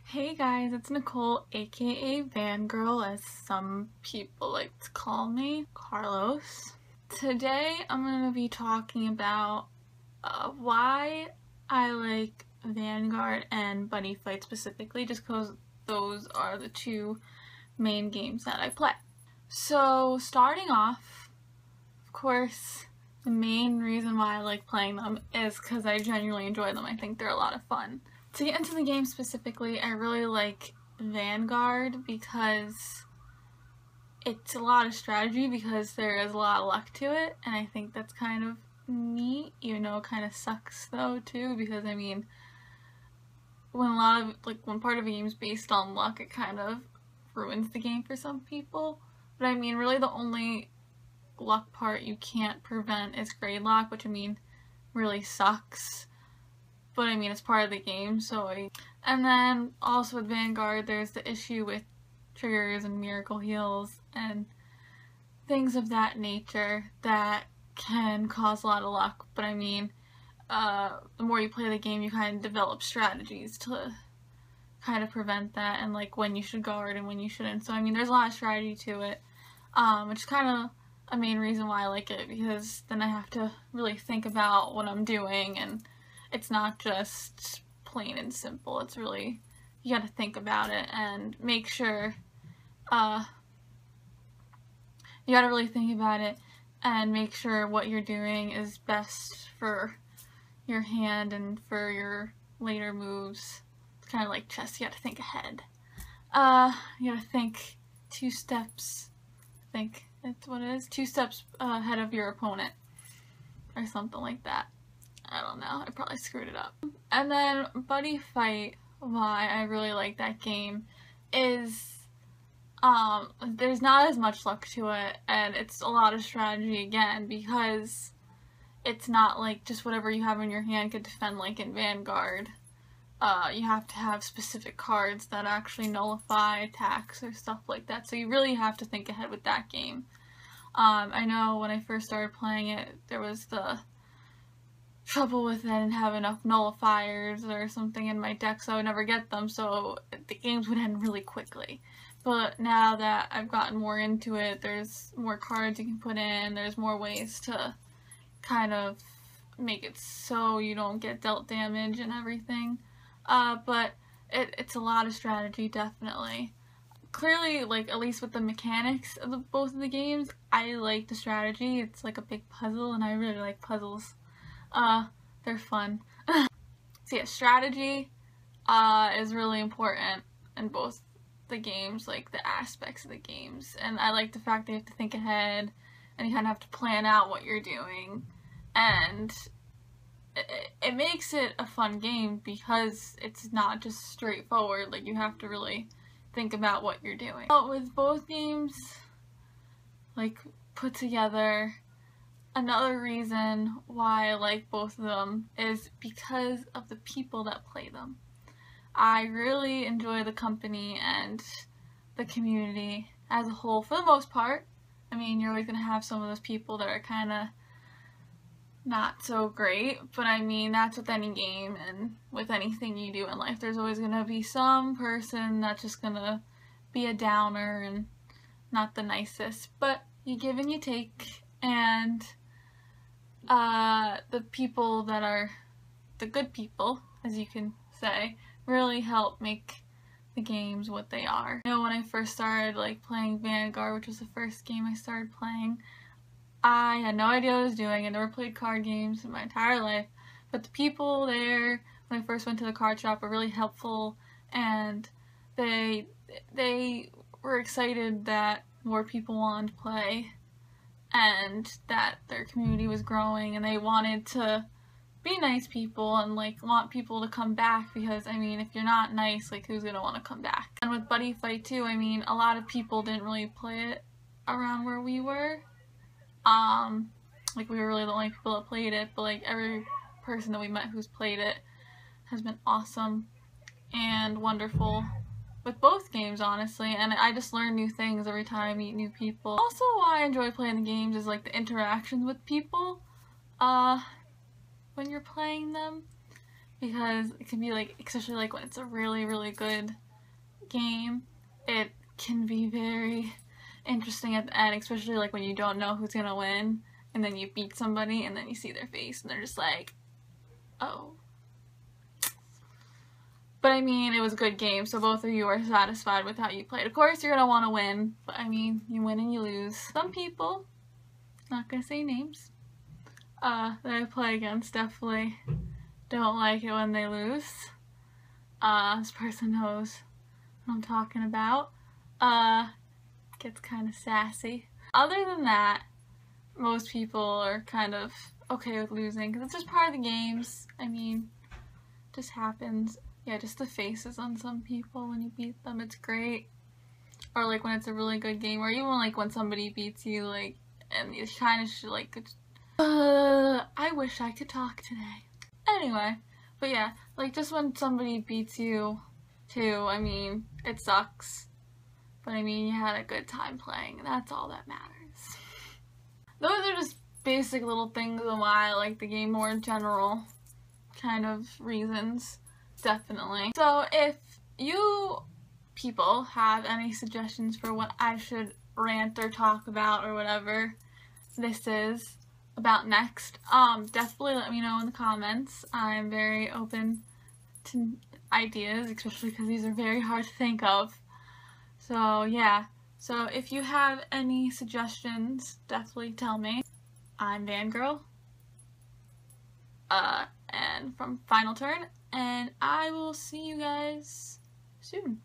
Hey guys, it's Nicole, aka Vangirl, as some people like to call me, Carlos. Today I'm going to be talking about why I like Vanguard and Buddyfight specifically, just because those are the two main games that I play. So starting off, of course, the main reason why I like playing them is because I genuinely enjoy them. I think they're a lot of fun. To get into the game specifically, I really like Vanguard because it's a lot of strategy, because there is a lot of luck to it, and I think that's kind of neat, even though it kind of sucks though too, because I mean, when part of a game is based on luck, it kind of ruins the game for some people. But I mean, really the only luck part you can't prevent is grade lock, which I mean really sucks. But I mean, it's part of the game, and then also with Vanguard, there's the issue with triggers and miracle heals and things of that nature that can cause a lot of luck. But I mean, the more you play the game, you kind of develop strategies to kind of prevent that, and like when you should guard and when you shouldn't. So I mean, there's a lot of strategy to it, which is kind of a main reason why I like it, because then I have to really think about what I'm doing, and it's not just plain and simple. It's really, you gotta think about it and make sure, you gotta really think about it and make sure what you're doing is best for your hand and for your later moves. It's kind of like chess, you gotta think ahead. You gotta think 2 steps, I think that's what it is, 2 steps ahead of your opponent, or something like that. I don't know, I probably screwed it up. And then Buddyfight, why I really like that game is there's not as much luck to it, and it's a lot of strategy again, because it's not like just whatever you have in your hand could defend like in Vanguard. You have to have specific cards that actually nullify attacks or stuff like that, so you really have to think ahead with that game. I know when I first started playing it, there was the trouble with it and have enough nullifiers or something in my deck, so I would never get them, so the games would end really quickly. But now that I've gotten more into it, there's more cards you can put in, there's more ways to kind of make it so you don't get dealt damage and everything. But it's a lot of strategy, definitely. Clearly, like, at least with the mechanics of both of the games, I like the strategy. It's like a big puzzle, and I really like puzzles. They're fun. So yeah, strategy is really important in both the games, like the aspects of the games, and I like the fact that you have to think ahead and you kind of have to plan out what you're doing, and it makes it a fun game because it's not just straightforward, like you have to really think about what you're doing. But with both games like put together, another reason why I like both of them is because of the people that play them. I really enjoy the company and the community as a whole, for the most part. I mean, you're always going to have some of those people that are kind of not so great, but I mean, that's with any game and with anything you do in life. There's always going to be some person that's just going to be a downer and not the nicest, but you give and you take, and the people that are the good people, as you can say, really help make the games what they are. You know, when I first started like playing Vanguard, which was the first game I started playing, I had no idea what I was doing. I never played card games in my entire life, but the people there when I first went to the card shop were really helpful, and they were excited that more people wanted to play and that their community was growing, and they wanted to be nice people and like want people to come back, because I mean, if you're not nice, like who's gonna want to come back? And with Buddyfight too, I mean, a lot of people didn't really play it around where we were. Like we were really the only people that played it, but like every person that we met who's played it has been awesome and wonderful with both games, honestly, and I just learn new things every time I meet new people. Also, why I enjoy playing the games is like the interactions with people when you're playing them, because it can be like, especially like when it's a really, really good game, it can be very interesting at the end, especially like when you don't know who's gonna win and then you beat somebody and then you see their face and they're just like, oh. But I mean, it was a good game, so both of you are satisfied with how you played. Of course, you're gonna want to win, but I mean, you win and you lose. Some people, not gonna say names, that I play against definitely don't like it when they lose. This person knows what I'm talking about. Gets kind of sassy. Other than that, most people are kind of okay with losing, because it's just part of the games. I mean, it just happens. Yeah, just the faces on some people when you beat them, it's great. Or like when it's a really good game, or even like when somebody beats you, like, and you kind of like, I wish I could talk today. Anyway, but yeah, like just when somebody beats you too, I mean, it sucks. But I mean, you had a good time playing, and that's all that matters. Those are just basic little things on why I like the game more in general, kind of reasons. Definitely. So if you people have any suggestions for what I should rant or talk about or whatever this is about next, definitely let me know in the comments. I'm very open to ideas, especially because these are very hard to think of. So yeah, so if you have any suggestions, definitely tell me. I'm Vangirl, and from Final Turn, and I will see you guys soon.